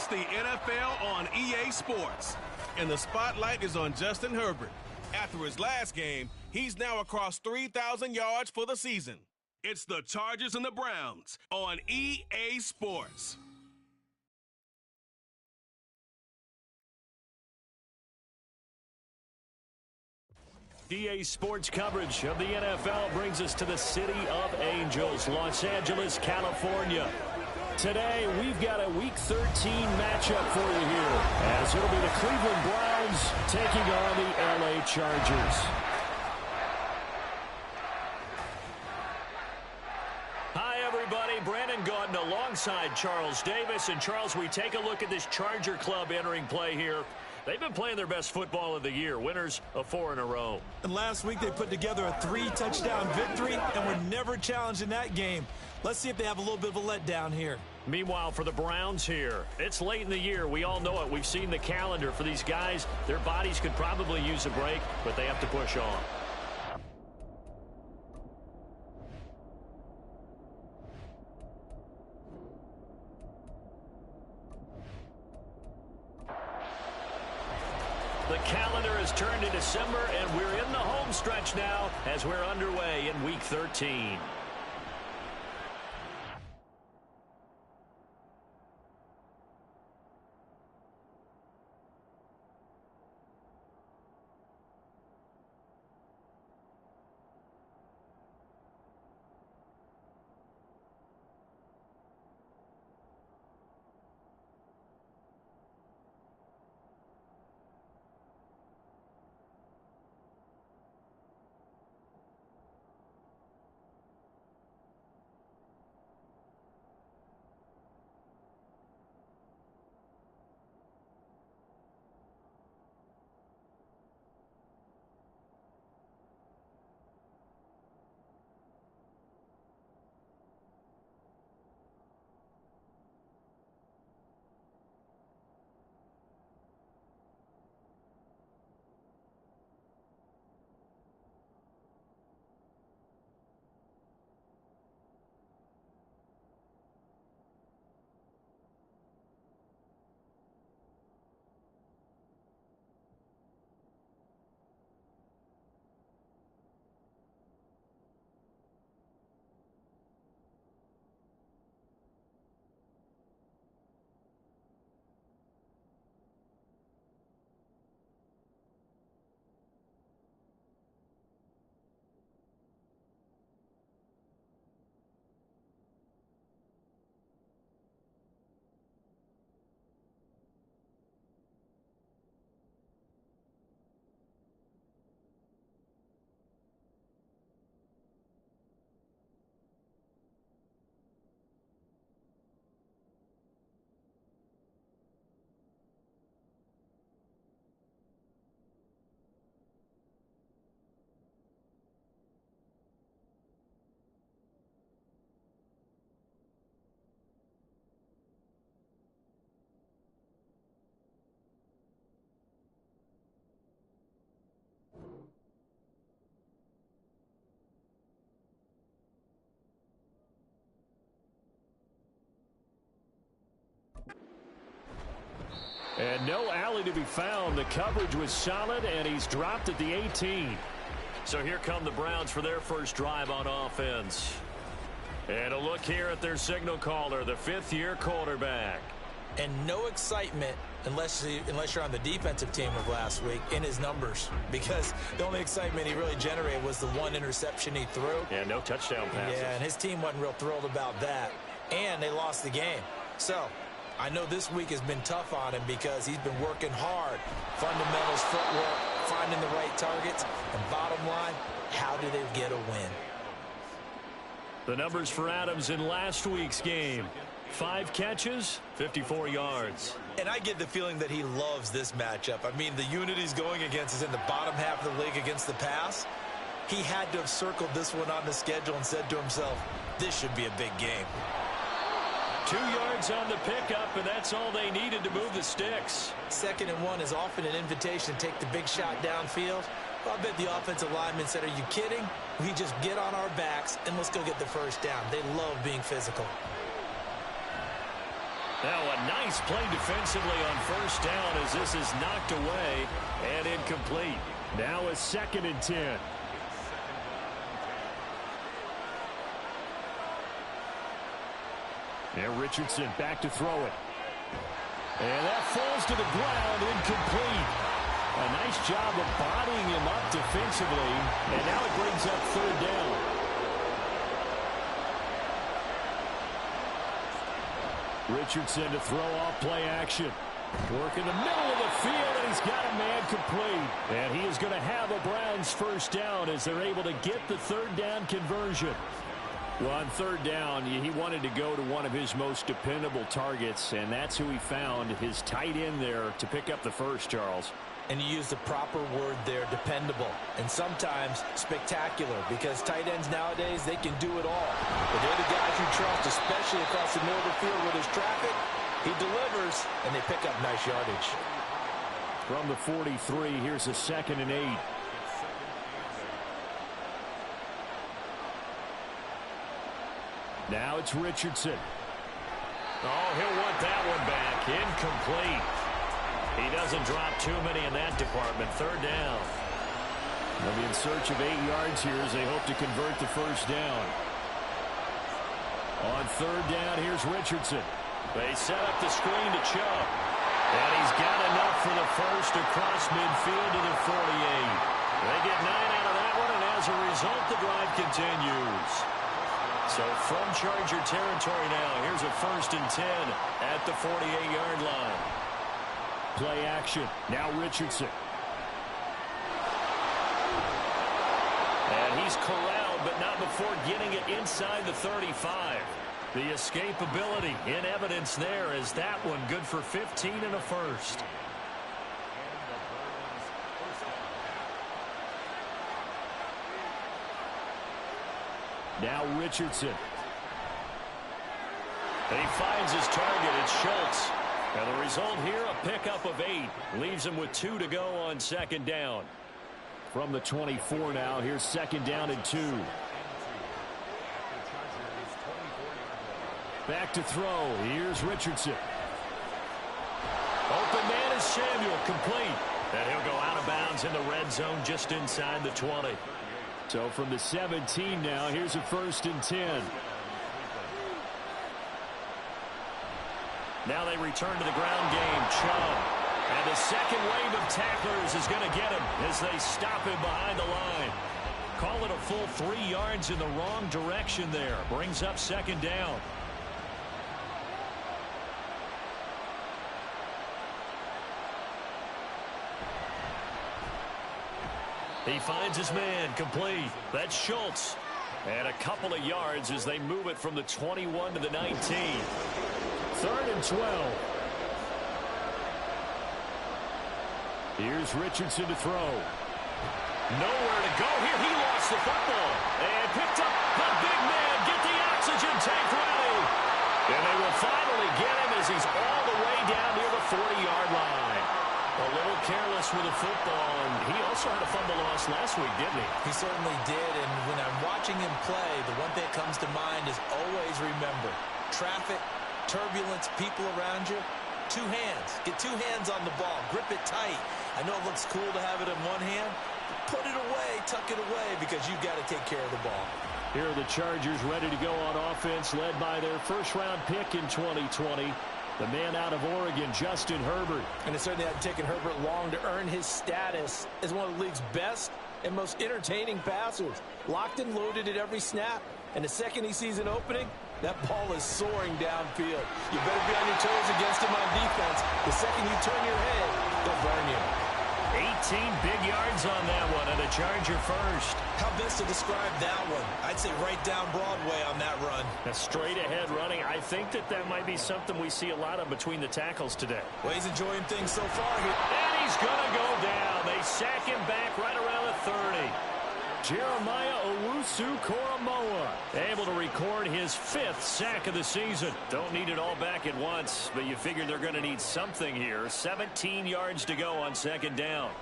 It's the NFL on EA Sports, and the spotlight is on Justin Herbert. After his last game, he's now across 3,000 yards for the season. It's the Chargers and the Browns on EA Sports. EA Sports coverage of the NFL brings us to the City of Angels, Los Angeles, California. Today, we've got a Week 13 matchup for you here, as it'll be the Cleveland Browns taking on the LA Chargers. Hi, everybody. Brandon Gaudin alongside Charles Davis. And, Charles, we take a look at this Charger club entering play here. They've been playing their best football of the year, winners of 4 in a row. And last week they put together a 3-touchdown victory and were never challenged in that game. Let's see if they have a little bit of a letdown here. Meanwhile, for the Browns here, it's late in the year. We all know it. We've seen the calendar for these guys. Their bodies could probably use a break, but they have to push on. The calendar has turned to December, and we're in the home stretch now as we're underway in Week 13. And no alley to be found. The coverage was solid, and he's dropped at the 18. So here come the Browns for their first drive on offense. And a look here at their signal caller, the fifth-year quarterback. And no excitement unless you're on the defensive team of last week in his numbers, because the only excitement he really generated was the one interception he threw. And no touchdown passes. Yeah, and his team wasn't real thrilled about that. And they lost the game. So I know this week has been tough on him because he's been working hard. Fundamentals, footwork, finding the right targets. And bottom line, how do they get a win? The numbers for Adams in last week's game. 5 catches, 54 yards. And I get the feeling that he loves this matchup. I mean, the unit he's going against is in the bottom half of the league against the pass. He had to have circled this one on the schedule and said to himself, this should be a big game. 2 yards on the pickup, and that's all they needed to move the sticks. 2nd and 1 is often an invitation to take the big shot downfield. Well, I bet the offensive lineman said, are you kidding? We just get on our backs and let's go get the first down. They love being physical. Now a nice play defensively on first down as this is knocked away and incomplete. Now a 2nd and 10. And Richardson back to throw it. And that falls to the ground, incomplete. A nice job of bodying him up defensively. And now it brings up 3rd down. Richardson to throw off play action. Work in the middle of the field, and he's got a man complete. And he is going to have a Browns 1st down as they're able to get the 3rd down conversion. Well, on 3rd down, he wanted to go to one of his most dependable targets, and that's who he found, his tight end there, to pick up the first, Charles. And you use the proper word there, dependable, and sometimes spectacular, because tight ends nowadays, they can do it all. But they're the guys you trust, especially across the middle of the field where there's traffic. He delivers, and they pick up nice yardage. From the 43, here's a 2nd and 8. Now it's Richardson. Oh, he'll want that one back. Incomplete. He doesn't drop too many in that department. 3rd down. They'll be in search of 8 yards here as they hope to convert the 1st down. On 3rd down, here's Richardson. They set up the screen to Chubb. And he's got enough for the first across midfield to the 48. They get 9 out of that one, and as a result, the drive continues. So from Charger territory now, here's a 1st and 10 at the 48-yard line. Play action. Now Richardson. And he's corralled, but not before getting it inside the 35. The escapability in evidence there as that one good for 15 and a 1st. Now Richardson. And he finds his target. It's Schultz. And the result here, a pickup of 8. Leaves him with 2 to go on 2nd down. From the 24 now, here's 2nd down and 2. Back to throw. Here's Richardson. Open man is Samuel, complete. And he'll go out of bounds in the red zone just inside the 20. So from the 17 now, here's a 1st and 10. Now they return to the ground game. Chubb. And the second wave of tacklers is going to get him as they stop him behind the line. Call it a full 3 yards in the wrong direction there. Brings up 2nd down. He finds his man, complete. That's Schultz. And a couple of yards as they move it from the 21 to the 19. 3rd and 12. Here's Richardson to throw. Nowhere to go here. He lost the football. And picked up the big man. Get the oxygen tank ready. And they will finally get him as he's all the way down near the 40-yard line. A little careless with the football, and he also had a fumble loss last week, didn't he? He certainly did, and when I'm watching him play, the one thing that comes to mind is always remember, traffic, turbulence, people around you, 2 hands. Get 2 hands on the ball. Grip it tight. I know it looks cool to have it in one hand. Put it away, tuck it away, because you've got to take care of the ball. Here are the Chargers ready to go on offense, led by their first-round pick in 2020. The man out of Oregon, Justin Herbert. And it certainly hasn't taken Herbert long to earn his status as one of the league's best and most entertaining passers. Locked and loaded at every snap. And the second he sees an opening, that ball is soaring downfield. You better be on your toes against him on defense. The second you turn your head, they'll burn you. 18 big yards on that one, and a Charger first. How best to describe that one? I'd say right down Broadway on that run. A straight-ahead running. I think that might be something we see a lot of between the tackles today. Well, he's enjoying things so far here. And he's going to go down. They sack him back right around the 30. Jeremiah Owusu-Koramoah able to record his 5th sack of the season. Don't need it all back at once, but you figure they're going to need something here. 17 yards to go on 2nd down.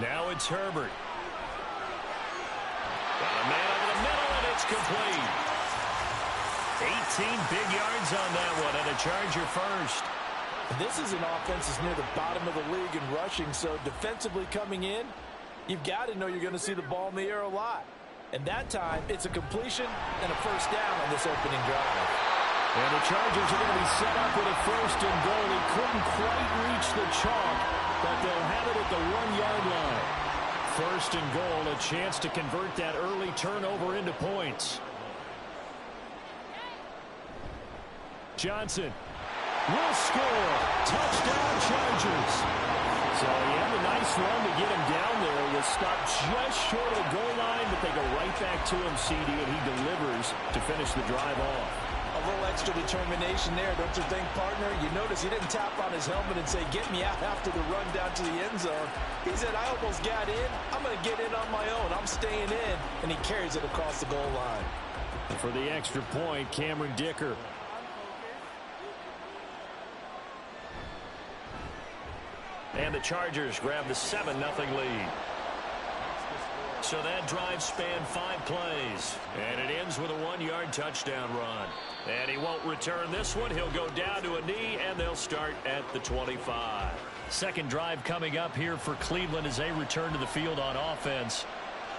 Now it's Herbert. Got a man over the middle, and it's complete. 18 big yards on that one, and a Charger first. This is an offense that's near the bottom of the league in rushing, so defensively coming in, you've got to know you're going to see the ball in the air a lot. And that time, it's a completion and a first down on this opening drive. And the Chargers are going to be set up with a first and goal. He couldn't quite reach the chalk, but they'll have it at the 1-yard line. First and goal, a chance to convert that early turnover into points. Johnson will score. Touchdown, Chargers. So he had a nice run to get him down there. Was stopped just short of the goal line, but they go right back to him, CD, and he delivers to finish the drive off. A little extra determination there, don't you think, partner? You notice he didn't tap on his helmet and say, get me out after the run down to the end zone. He said, I almost got in. I'm going to get in on my own. I'm staying in. And he carries it across the goal line. For the extra point, Cameron Dicker. And the Chargers grab the 7-0 lead. So that drive spanned 5 plays. And it ends with a 1-yard touchdown run. And he won't return this one. He'll go down to a knee, and they'll start at the 25. Second drive coming up here for Cleveland as they return to the field on offense.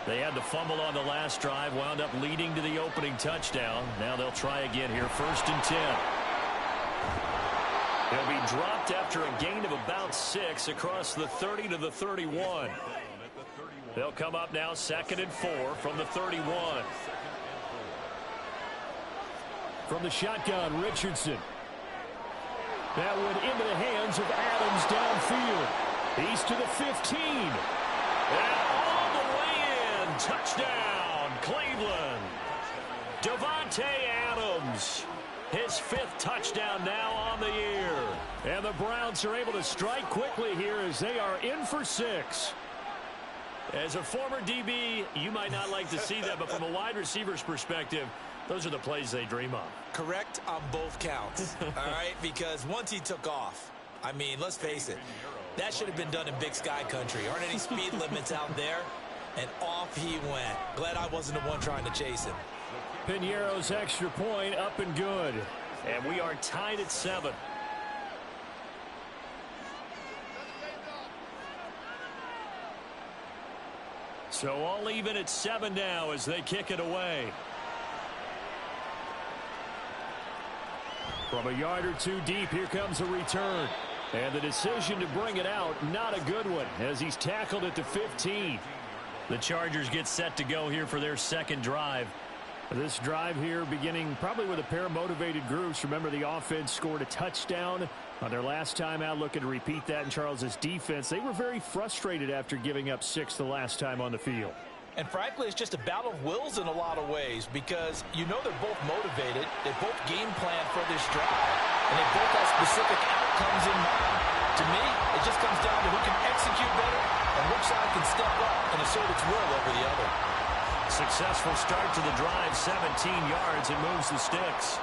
They had the fumble on the last drive, wound up leading to the opening touchdown. Now they'll try again here, 1st and 10. He'll be dropped after a gain of about 6 across the 30 to the 31. They'll come up now 2nd and 4 from the 31. From the shotgun, Richardson. That one into the hands of Adams downfield. He's to the 15. And all the way in. Touchdown, Cleveland. Davante Adams. His 5th touchdown now on the year. And the Browns are able to strike quickly here as they are in for 6. As a former DB, you might not like to see that, but from a wide receiver's perspective, those are the plays they dream of. Correct on both counts, all right? Because once he took off, I mean, let's face it, that should have been done in Big Sky country. Aren't any speed limits out there? And off he went. Glad I wasn't the one trying to chase him. Piñeiro's extra point up and good. And we are tied at 7. So all even at 7 now as they kick it away. From a yard or 2 deep, here comes a return. And the decision to bring it out, not a good one, as he's tackled at the 15. The Chargers get set to go here for their second drive. This drive here beginning probably with a pair of motivated groups. Remember, the offense scored a touchdown on their last time out, looking to repeat that in Charles's defense. They were very frustrated after giving up 6 the last time on the field. And frankly, it's just a battle of wills in a lot of ways because you know they're both motivated. They both game plan for this drive, and they both have specific outcomes in mind. To me, it just comes down to who can execute better and which side can step up and assert its will over the other. Successful start to the drive, 17 yards, and moves the sticks.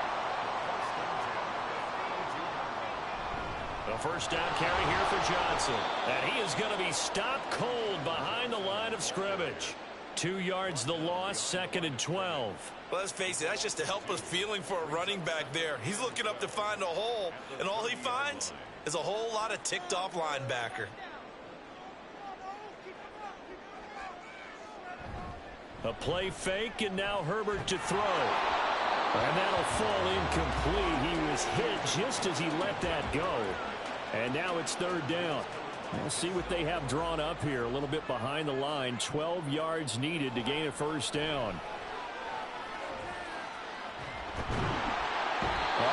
The first down carry here for Johnson. And he is going to be stopped cold behind the line of scrimmage. 2 yards the loss, 2nd and 12. Well, let's face it, that's just a helpless feeling for a running back there. He's looking up to find a hole, and all he finds is a whole lot of ticked-off linebacker. A play fake, and now Herbert to throw. And that'll fall incomplete. He was hit just as he let that go. And now it's 3rd down. We'll see what they have drawn up here. A little bit behind the line. 12 yards needed to gain a first down.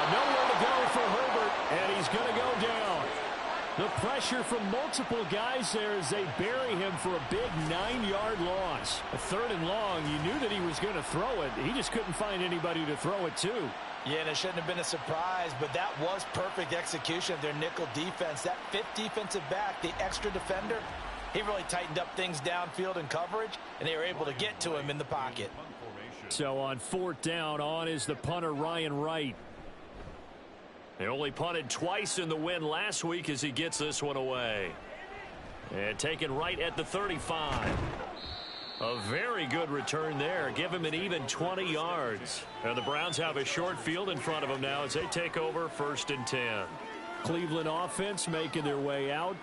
Nowhere to go for Herbert, and he's going to go down. The pressure from multiple guys there as they bury him for a big 9-yard loss. A 3rd and long, you knew that he was going to throw it. He just couldn't find anybody to throw it to. Yeah, and it shouldn't have been a surprise, but that was perfect execution of their nickel defense. That 5th defensive back, the extra defender, he really tightened up things downfield in coverage, and they were able to get to him in the pocket. So on 4th down, on is the punter Ryan Wright. They only punted twice in the win last week as he gets this one away. And taken right at the 35. A very good return there. Give him an even 20 yards. And the Browns have a short field in front of them now as they take over 1st and 10. Cleveland offense making their way out.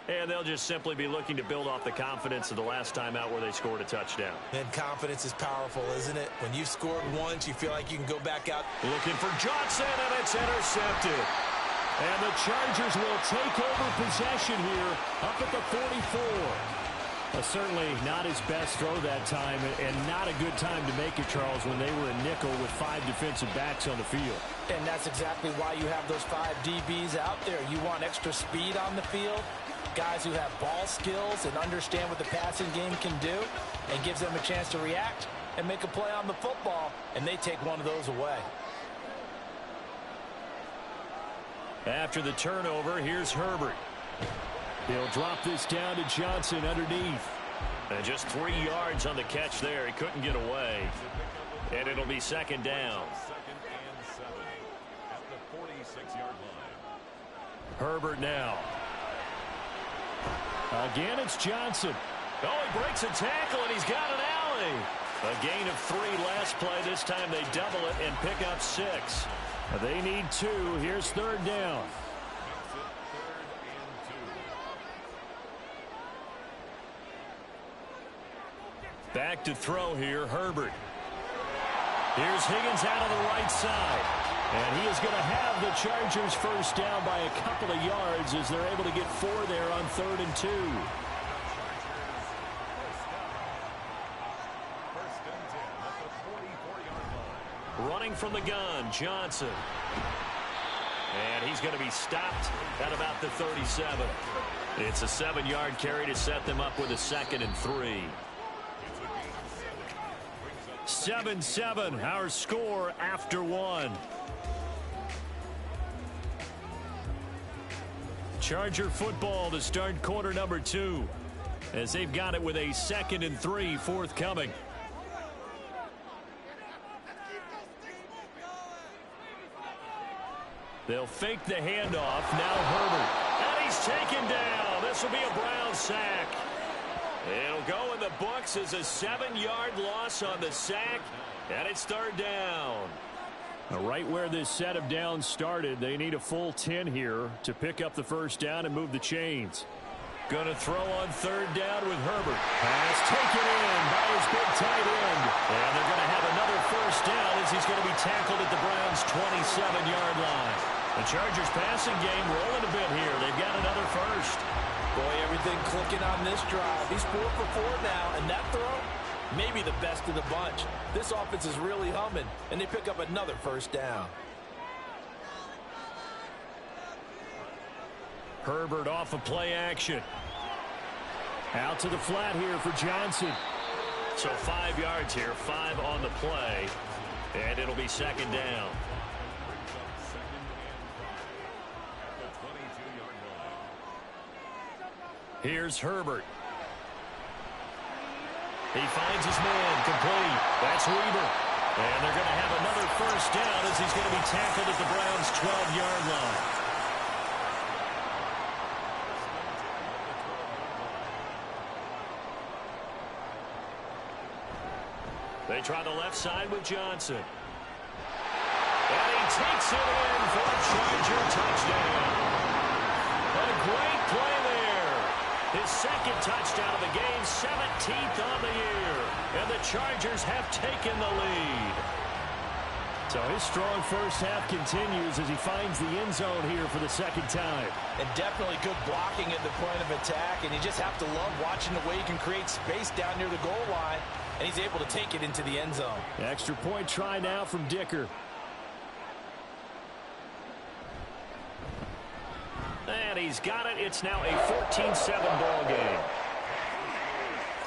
And they'll just simply be looking to build off the confidence of the last time out where they scored a touchdown. And confidence is powerful, isn't it? When you've scored once, you feel like you can go back out. Looking for Johnson, and it's intercepted. And the Chargers will take over possession here up at the 44. Certainly not his best throw that time, and not a good time to make it, Charles, when they were a nickel with 5 defensive backs on the field. And that's exactly why you have those 5 DBs out there. You want extra speed on the field, guys who have ball skills and understand what the passing game can do, and gives them a chance to react and make a play on the football, and they take one of those away. After the turnover, here's Herbert. He'll drop this down to Johnson underneath. And just 3 yards on the catch there. He couldn't get away. And it'll be 2nd down. 2nd and 7 at the 46-yard line. Herbert now. Again, it's Johnson. Oh, he breaks a tackle, and he's got an alley. A gain of 3 last play. This time they double it and pick up 6. They need 2. Here's 3rd down. Back to throw here, Herbert. Here's Higgins out of the right side. And he is going to have the Chargers 1st down by a couple of yards as they're able to get 4 there on 3rd and 2. Running from the gun, Johnson. And he's going to be stopped at about the 37. It's a 7-yard carry to set them up with a 2nd and 3. 7-7, our score after 1. Charger football to start quarter number 2 as they've got it with a 2nd and 3 forthcoming. They'll fake the handoff. Now Herbert. And he's taken down. This will be a Brown sack. It'll go in the books as a 7-yard loss on the sack. And it's 3rd down. Right where this set of downs started, they need a full 10 here to pick up the 1st down and move the chains. Going to throw on 3rd down with Herbert. Pass taken in by his big tight end. And they're going to have another 1st down as he's going to be tackled at the Browns' 27-yard line. The Chargers passing game rolling a bit here. They've got another 1st. Boy, everything clicking on this drive. He's 4 for 4 now, and that throw, maybe the best of the bunch. This offense is really humming, and they pick up another 1st down. Herbert off of play action. Out to the flat here for Johnson. So 5 yards here, 5 on the play, and it'll be 2nd down. Here's Herbert. He finds his man, complete. That's Weaver. And they're going to have another 1st down as he's going to be tackled at the Browns' 12-yard line. They try the left side with Johnson. And he takes it in for a Charger touchdown. A great play there. His 2nd touchdown of the game, 17th on the year. And the Chargers have taken the lead. So his strong 1st half continues as he finds the end zone here for the 2nd time. And definitely good blocking at the point of attack. And you just have to love watching the way he can create space down near the goal line. And he's able to take it into the end zone. Extra point try now from Dicker. And he's got it. It's now a 14-7 ball game.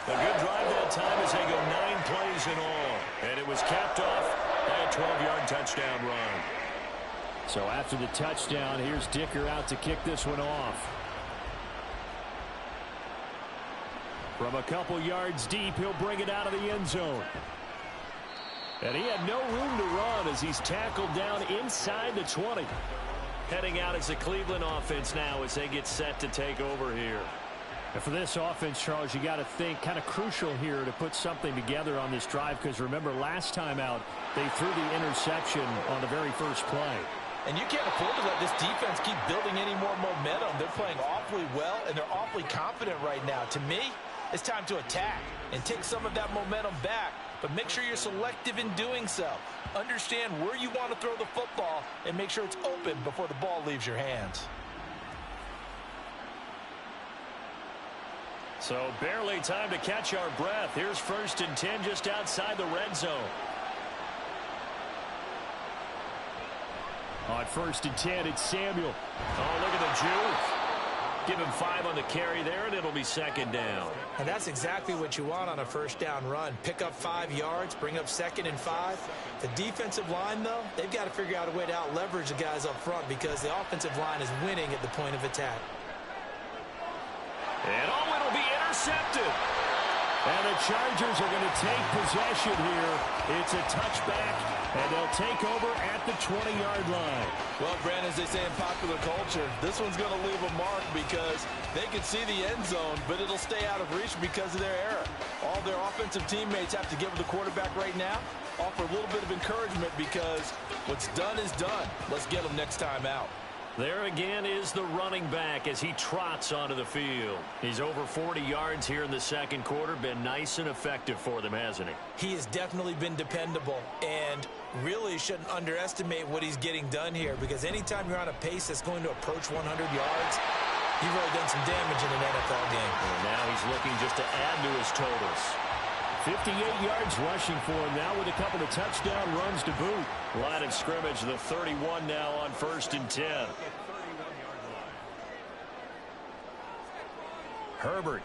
A good drive that time as they go 9 plays in all. And it was capped off by a 12-yard touchdown run. So after the touchdown, here's Dicker out to kick this one off. From a couple yards deep, he'll bring it out of the end zone. And he had no room to run as he's tackled down inside the 20. Heading out as the Cleveland offense now as they get set to take over here. And for this offense, Charles, you got to think kind of crucial here to put something together on this drive, because remember last time out they threw the interception on the very first play. And you can't afford to let this defense keep building any more momentum. They're playing awfully well, and they're awfully confident right now. To me, it's time to attack and take some of that momentum back, but make sure you're selective in doing so. Understand where you want to throw the football and make sure it's open before the ball leaves your hands. So barely time to catch our breath. Here's 1st and 10 just outside the red zone. On 1st and 10, it's Samuel. Oh, look at the juke. Give him 5 on the carry there, and it'll be 2nd down. And that's exactly what you want on a 1st down run. Pick up 5 yards, bring up 2nd and 5. The defensive line, though, they've got to figure out a way to out-leverage the guys up front because the offensive line is winning at the point of attack. And it'll be intercepted. And the Chargers are going to take possession here. It's a touchback, and they'll take over at the 20-yard line. Well, Brandon, as they say in popular culture, this one's going to leave a mark because they can see the end zone, but it'll stay out of reach because of their error. All their offensive teammates have to give the quarterback right now, offer a little bit of encouragement because what's done is done. Let's get them next time out. There again is the running back as he trots onto the field. He's over 40 yards here in the 2nd quarter. Been nice and effective for them, hasn't he? He has definitely been dependable, and really shouldn't underestimate what he's getting done here, because anytime you're on a pace that's going to approach 100 yards, you've really done some damage in an NFL game. And now he's looking just to add to his totals. 58 yards rushing for him now with a couple of touchdown runs to boot. Line of scrimmage, the 31 now on 1st and 10. Herbert.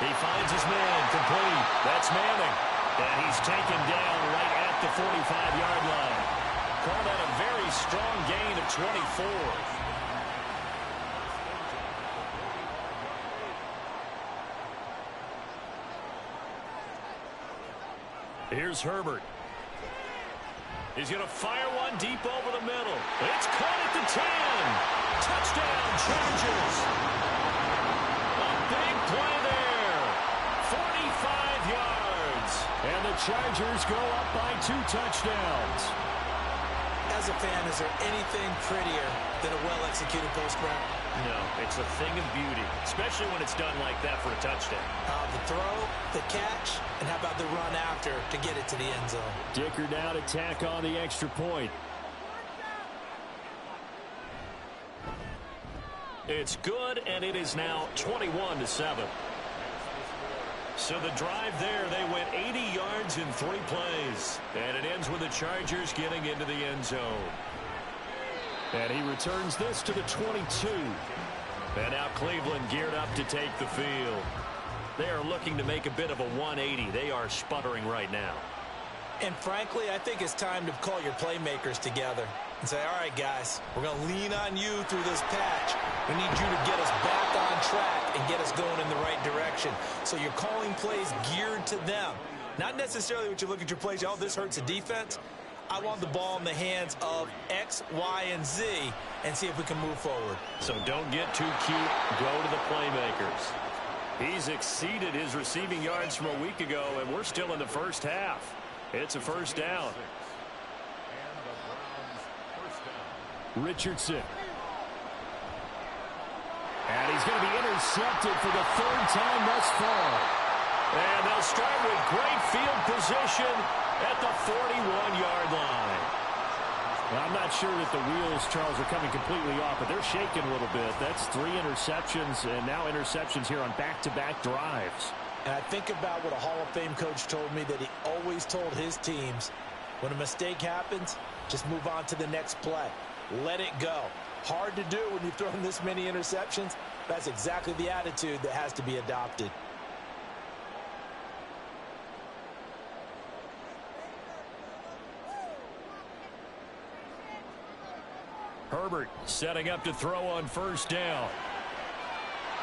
He finds his man complete. That's Manning. And he's taken down right at the 45-yard line. Called out a very strong gain of 24. Here's Herbert. He's going to fire one deep over the middle. It's caught at the 10. Touchdown, Chargers. A big play there. 45 yards. And the Chargers go up by 2 touchdowns. As a fan, is there anything prettier than a well-executed post route? No, it's a thing of beauty, especially when it's done like that for a touchdown. The throw, the catch, and how about the run after to get it to the end zone? Dicker down to tack on the extra point. It's good, and it is now 21-7. So the drive there, they went 80 yards in 3 plays. And it ends with the Chargers getting into the end zone. And he returns this to the 22. And now Cleveland geared up to take the field. They are looking to make a bit of a 180. They are sputtering right now. And frankly, I think it's time to call your playmakers together and say, all right, guys, we're going to lean on you through this patch. We need you to get us back on track and get us going in the right direction. So you're calling plays geared to them. Not necessarily what you look at your plays, oh, this hurts the defense. I want the ball in the hands of X, Y, and Z and see if we can move forward. So don't get too cute. Go to the playmakers. He's exceeded his receiving yards from a week ago, and we're still in the first half. It's a 1st down. Richardson. And he's going to be intercepted for the 3rd time thus far. And they'll start with great field position at the 41-yard line. Well, I'm not sure that the wheels, Charles, are coming completely off, but they're shaking a little bit. That's 3 interceptions, and now interceptions here on back-to-back drives. And I think about what a Hall of Fame coach told me that he always told his teams, when a mistake happens, just move on to the next play. Let it go. Hard to do when you've thrown this many interceptions. That's exactly the attitude that has to be adopted. Herbert setting up to throw on 1st down.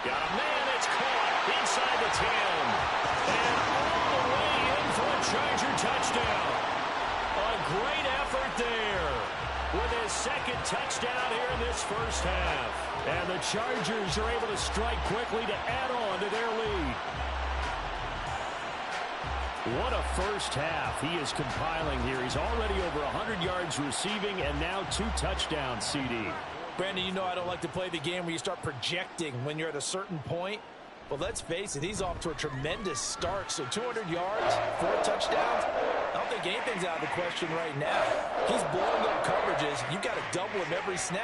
Got a man, it's caught inside the 10. And all the way in for a Charger touchdown. A great effort there. with his second touchdown here in this first half. And the Chargers are able to strike quickly to add on to their lead. What a first half he is compiling here. He's already over 100 yards receiving and now 2 touchdowns, CD. Brandon, you know I don't like to play the game where you start projecting when you're at a certain point. But let's face it, he's off to a tremendous start. So 200 yards, 4 touchdowns. I don't think anything's out of the question right now. He's blowing up coverages. You've got to double him every snap.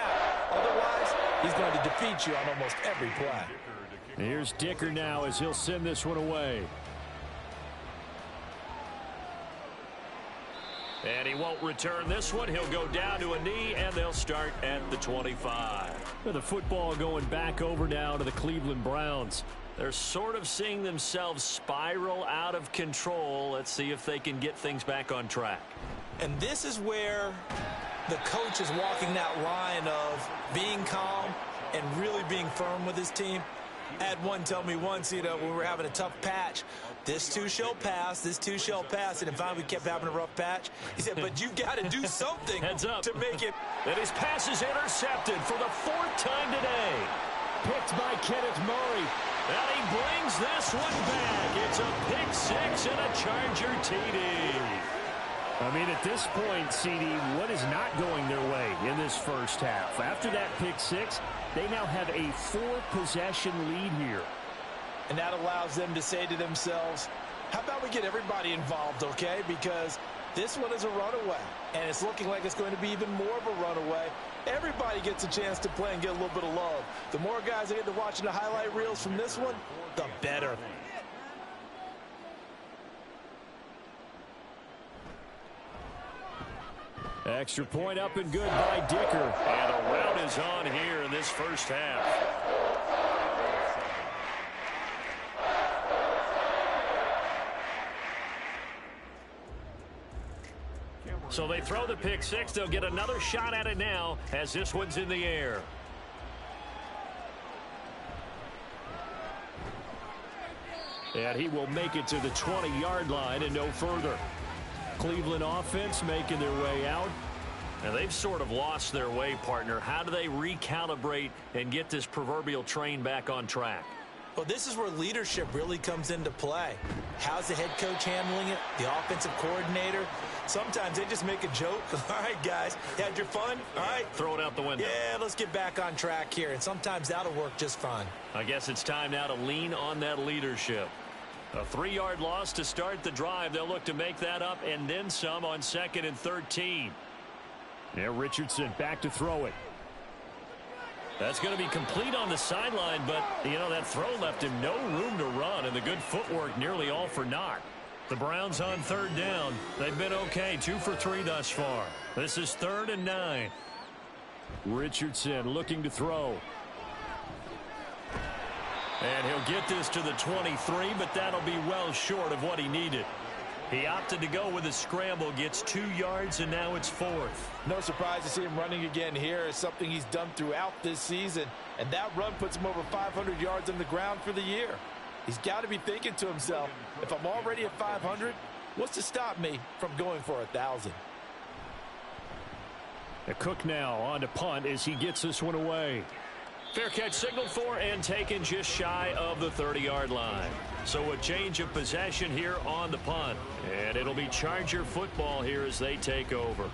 Otherwise, he's going to defeat you on almost every play. Here's Dicker now as he'll send this one away. And he won't return this one. He'll go down to a knee, and they'll start at the 25. The football going back over now to the Cleveland Browns. They're sort of seeing themselves spiral out of control. Let's see if they can get things back on track. And this is where the coach is walking that line of being calm and really being firm with his team. I had one tell me once, when we were having a tough patch, this too shall pass, this too shall pass. And finally we kept having a rough patch. He said, but you've got to do something to make it. And his pass is intercepted for the 4th time today. Picked by Kenneth Murray. And he brings this one back. It's a pick 6 and a Charger TD. I mean, at this point, CD, what is not going their way in this first half? After that pick 6, they now have a 4-possession lead here. And that allows them to say to themselves, how about we get everybody involved, okay? Because this one is a runaway, and it's looking like it's going to be even more of a runaway. Everybody gets a chance to play and get a little bit of love. The more guys that get to watching the highlight reels from this one, the better. Extra point up and good by Dicker. And a rout is on here in this first half. So they throw the pick 6. They'll get another shot at it now as this one's in the air. And he will make it to the 20-yard line and no further. Cleveland offense making their way out. And they've sort of lost their way, partner. How do they recalibrate and get this proverbial train back on track? Well, this is where leadership really comes into play. How's the head coach handling it? The offensive coordinator? Sometimes they just make a joke. All right, guys, you had your fun? All right. Throw it out the window. Yeah, let's get back on track here. And sometimes that'll work just fine. I guess it's time now to lean on that leadership. A 3-yard loss to start the drive. They'll look to make that up and then some on 2nd and 13. Yeah, Richardson back to throw it. That's going to be complete on the sideline, but, that throw left him no room to run, and the good footwork nearly all for naught. The Browns on 3rd down. They've been okay, 2 for 3 thus far. This is 3rd and 9. Richardson looking to throw. And he'll get this to the 23, but that'll be well short of what he needed. He opted to go with a scramble, gets 2 yards, and now it's 4th. No surprise to see him running again here. It's something he's done throughout this season. And that run puts him over 500 yards on the ground for the year. He's got to be thinking to himself, if I'm already at 500, what's to stop me from going for 1,000? A Cook now on to punt as he gets this one away. Fair catch signaled for and taken just shy of the 30-yard line. So a change of possession here on the punt. And it'll be Charger football here as they take over.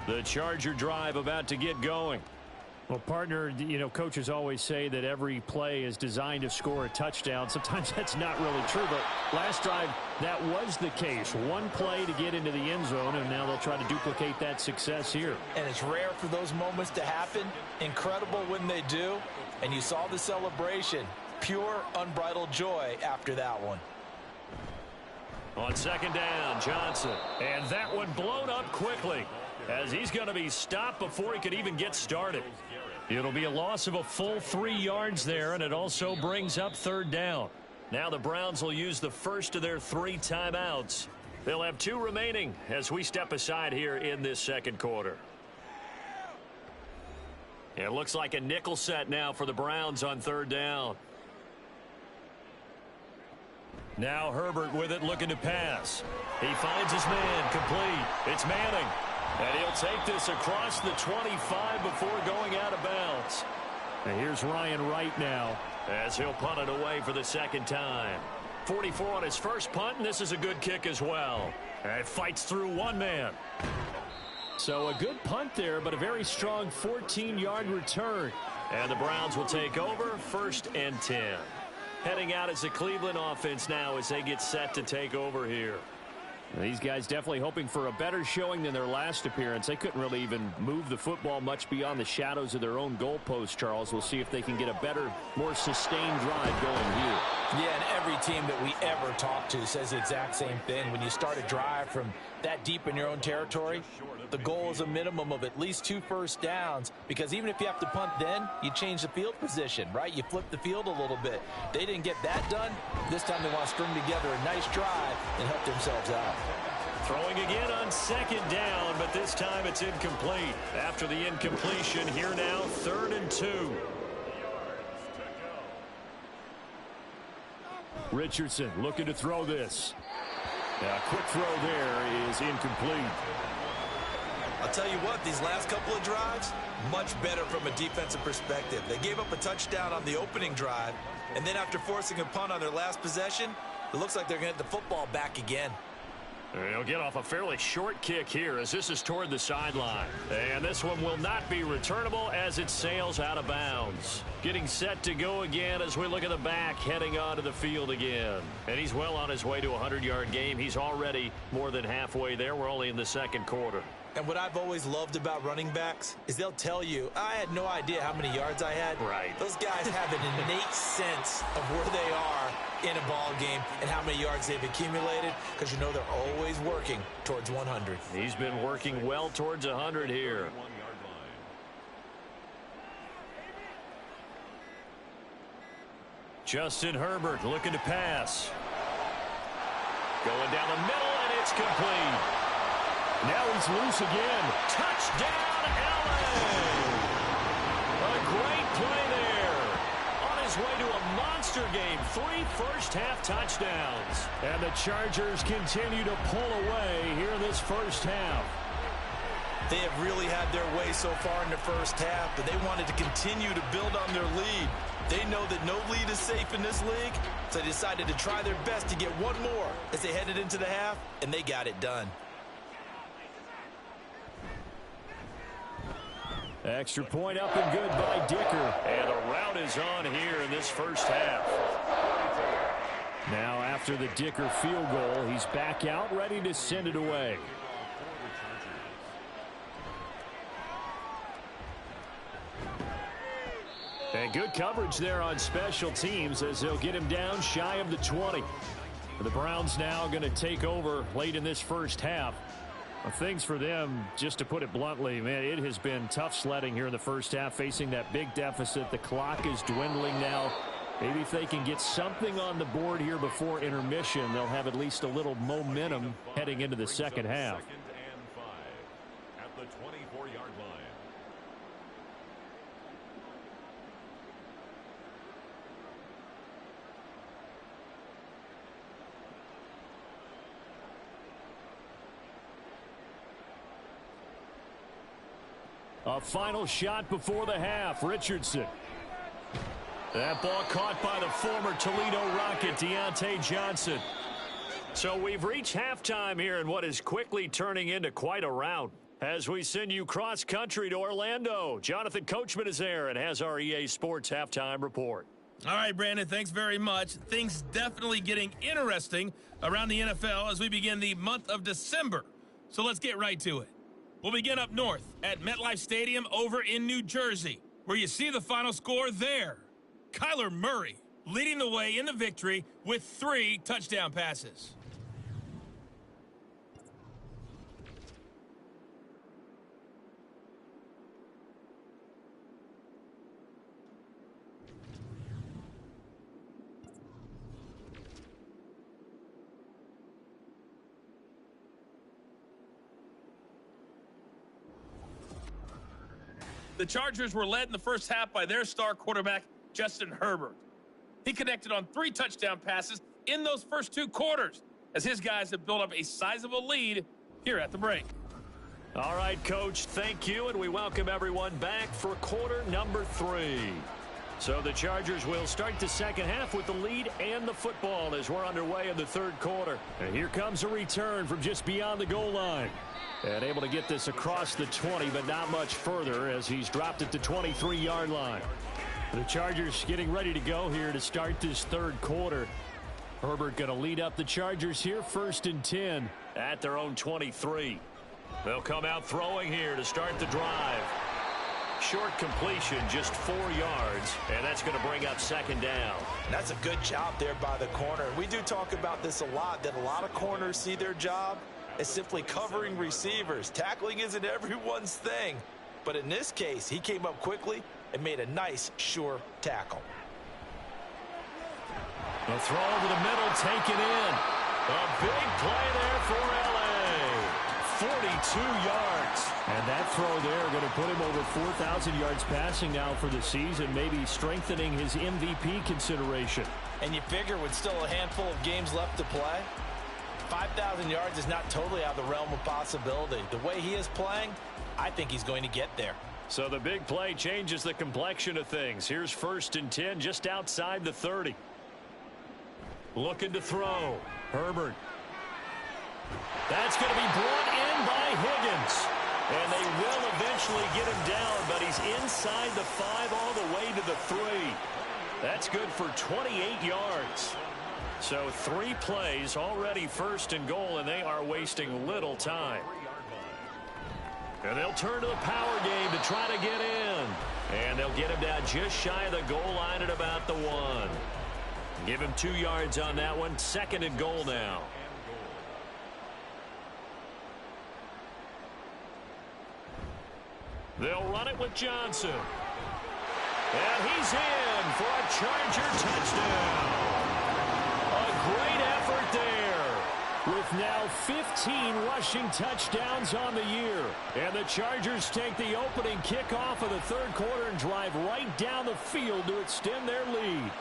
The Charger drive about to get going. Well, partner, coaches always say that every play is designed to score a touchdown. Sometimes that's not really true, but last drive, that was the case. One play to get into the end zone, and now they'll try to duplicate that success here. And it's rare for those moments to happen. Incredible when they do. And you saw the celebration. Pure, unbridled joy after that one. On 2nd down, Johnson. And that one blown up quickly as he's going to be stopped before he could even get started. It'll be a loss of a full 3 yards there, and it also brings up 3rd down. Now the Browns will use the first of their 3 timeouts. They'll have 2 remaining as we step aside here in this 2nd quarter. It looks like a nickel set now for the Browns on 3rd down. Now Herbert with it, looking to pass. He finds his man, complete. It's Manning. And he'll take this across the 25 before going out of bounds. And here's Ryan Wright now as he'll punt it away for the second time. 44 on his first punt, and this is a good kick as well. And it fights through one man. So a good punt there, but a very strong 14-yard return. And the Browns will take over 1st and 10. Heading out as the Cleveland offense now as they get set to take over here. These guys definitely hoping for a better showing than their last appearance. They couldn't really even move the football much beyond the shadows of their own goalpost, Charles. We'll see if they can get a better, more sustained drive going here. Yeah, and every team that we ever talk to says the exact same thing. When you start a drive from that deep in your own territory, the goal is a minimum of at least 2 first downs, because even if you have to punt then, you change the field position, right? You flip the field a little bit. They didn't get that done. This time they want to string together a nice drive and help themselves out. Throwing again on 2nd down, but this time it's incomplete. After the incompletion, here now 3rd and 2. Richardson looking to throw this. A quick throw there is incomplete. I'll tell you what, these last couple of drives, much better from a defensive perspective. They gave up a touchdown on the opening drive, and then after forcing a punt on their last possession, it looks like they're going to get the football back again. They'll get off a fairly short kick here as this is toward the sideline. And this one will not be returnable as it sails out of bounds. Getting set to go again as we look at the back heading onto the field again. And he's well on his way to a 100-yard game. He's already more than halfway there. We're only in the 2nd quarter. And what I've always loved about running backs is they'll tell you, I had no idea how many yards I had. Right. Those guys have an innate sense of where they are in a ball game and how many yards they've accumulated, because you know they're always working towards 100. He's been working well towards 100 here. Justin Herbert looking to pass. Going down the middle, and it's complete. Now he's loose again. Touchdown, LA! A great play there. On his way to a monster game. 3 first-half touchdowns. And the Chargers continue to pull away here in this first half. They have really had their way so far in the first half, but they wanted to continue to build on their lead. They know that no lead is safe in this league, so they decided to try their best to get one more as they headed into the half, and they got it done. Extra point up and good by Dicker. And the route is on here in this first half. Now after the Dicker field goal, he's back out ready to send it away. And good coverage there on special teams as they'll get him down shy of the 20. The Browns now going to take over late in this first half. Things for them, just to put it bluntly, man, it has been tough sledding here in the first half, facing that big deficit. The clock is dwindling now. Maybe if they can get something on the board here before intermission, they'll have at least a little momentum heading into the second half. 2nd and 5 at the 24-yard line. A final shot before the half. Richardson. That ball caught by the former Toledo Rocket, Deontay Johnson. So we've reached halftime here in what is quickly turning into quite a rout. As we send you cross-country to Orlando, Jonathan Coachman is there and has our EA Sports halftime report. All right, Brandon, thanks very much. Things definitely getting interesting around the NFL as we begin the month of December. So let's get right to it. We'll begin up north at MetLife Stadium over in New Jersey, where you see the final score there. Kyler Murray leading the way in the victory with 3 touchdown passes. The Chargers were led in the first half by their star quarterback, Justin Herbert. He connected on 3 touchdown passes in those first 2 quarters as his guys have built up a sizable lead here at the break. All right, Coach, thank you, and we welcome everyone back for quarter number 3. So the Chargers will start the second half with the lead and the football as we're underway in the third quarter. And here comes a return from just beyond the goal line. And able to get this across the 20, but not much further as he's dropped at the 23-yard line. The Chargers getting ready to go here to start this third quarter. Herbert going to lead up the Chargers here, 1st and 10 at their own 23. They'll come out throwing here to start the drive. Short completion, just 4 yards, and that's going to bring up second down. That's a good job there by the corner. We do talk about this a lot, that a lot of corners see their job as simply covering receivers. Tackling isn't everyone's thing, but in this case, he came up quickly and made a nice, sure tackle. The throw to the middle, taken in. A big play there for LA. 42 yards. And that throw there going to put him over 4,000 yards passing now for the season, maybe strengthening his MVP consideration. And you figure with still a handful of games left to play, 5,000 yards is not totally out of the realm of possibility. The way he is playing, I think he's going to get there. So the big play changes the complexion of things. Here's 1st and 10 just outside the 30. Looking to throw. Herbert. That's going to be brought in by Higgins. And they will eventually get him down, but he's inside the 5 all the way to the 3. That's good for 28 yards. So 3 plays already 1st and goal, and they are wasting little time. And they'll turn to the power game to try to get in. And they'll get him down just shy of the goal line at about the 1. Give him 2 yards on that one. 2nd and goal now. They'll run it with Johnson. And he's in for a Charger touchdown. A great effort there. With now 15 rushing touchdowns on the year. And the Chargers take the opening kickoff of the third quarter and drive right down the field to extend their lead.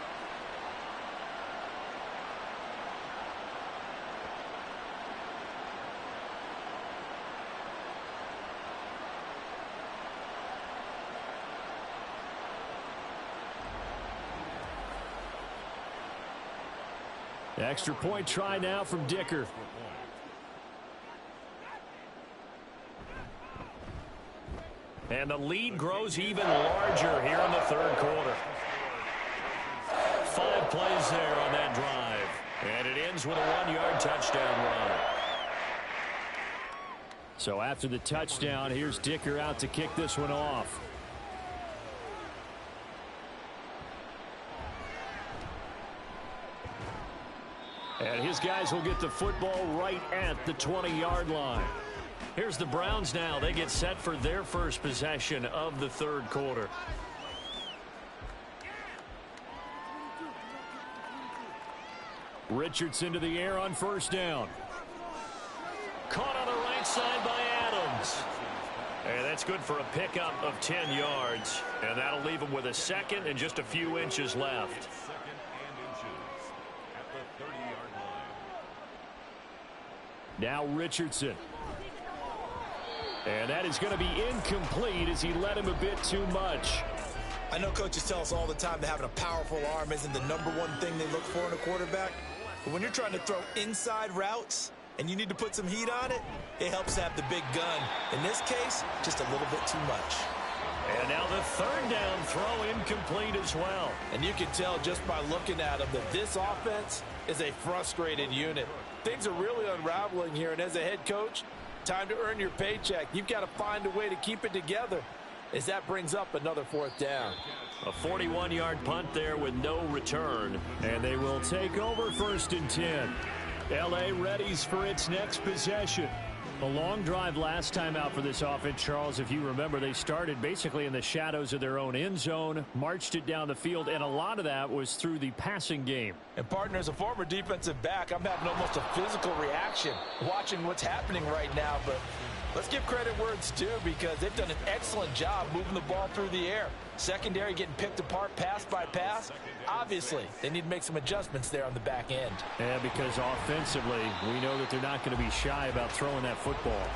Extra point try now from Dicker. And the lead grows even larger here in the third quarter. 5 plays there on that drive. And it ends with a 1-yard touchdown run. So after the touchdown, here's Dicker out to kick this one off. And his guys will get the football right at the 20-yard line. Here's the Browns now. They get set for their first possession of the third quarter. Richardson to the air on 1st down. Caught on the right side by Adams. And that's good for a pickup of 10 yards. And that'll leave him with a 2nd and just a few inches left. Now Richardson. And that is going to be incomplete as he led him a bit too much. I know coaches tell us all the time that having a powerful arm isn't the #1 thing they look for in a quarterback. But when you're trying to throw inside routes and you need to put some heat on it, it helps have the big gun. In this case, just a little bit too much. And now the 3rd down throw incomplete as well. And you can tell just by looking at him that this offense is a frustrated unit. Things are really unraveling here, and as a head coach, time to earn your paycheck. You've got to find a way to keep it together as that brings up another 4th down. A 41-yard punt there with no return. And they will take over 1st and 10. L.A. readies for its next possession. A long drive last time out for this offense, Charles. If you remember, they started basically in the shadows of their own end zone, marched it down the field, and a lot of that was through the passing game. And, partner, as a former defensive back, I'm having almost a physical reaction watching what's happening right now. But let's give credit where it's due because they've done an excellent job moving the ball through the air. Secondary getting picked apart pass by pass. Obviously, they need to make some adjustments there on the back end. Yeah, because offensively, we know that they're not going to be shy about throwing that football.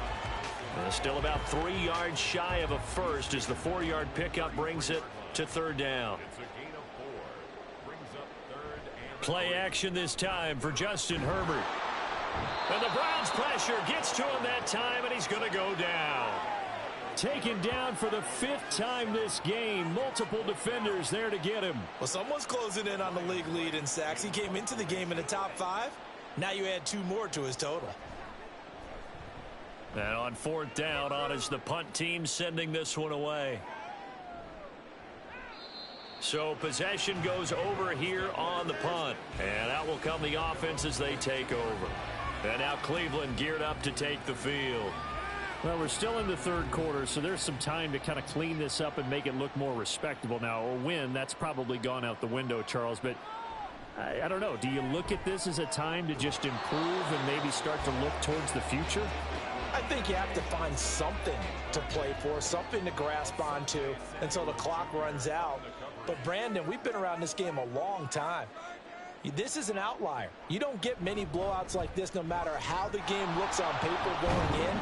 Still about 3 yards shy of a first as the 4-yard pickup brings it to third down. It's a gain of 4. Brings up third and Play action this time for Justin Herbert. And the Browns pressure gets to him that time, and he's going to go down. Taken down for the 5th time this game. Multiple defenders there to get him. Well, someone's closing in on the league lead in sacks. He came into the game in the top 5. Now you add 2 more to his total. And on 4th down, on is the punt team sending this one away. So possession goes over here on the punt. And out will come the offense as they take over. And now Cleveland geared up to take the field. Well, we're still in the 3rd quarter, so there's some time to kind of clean this up and make it look more respectable now. Or win, that's probably gone out the window, Charles. But I don't know. Do you look at this as a time to just improve and maybe start to look towards the future? I think you have to find something to play for, something to grasp onto until the clock runs out. But, Brandon, we've been around this game a long time. This is an outlier. You don't get many blowouts like this no matter how the game looks on paper going in.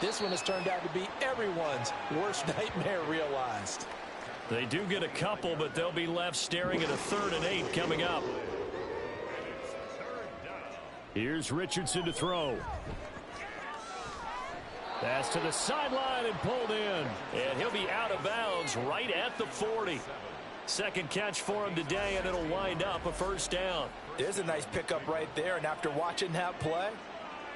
This one has turned out to be everyone's worst nightmare realized. They do get a couple, but they'll be left staring at a 3rd and 8 coming up. Here's Richardson to throw. Pass to the sideline and pulled in. And he'll be out of bounds right at the 40. Second catch for him today, and it'll wind up a 1st down. There's a nice pickup right there, and after watching that play,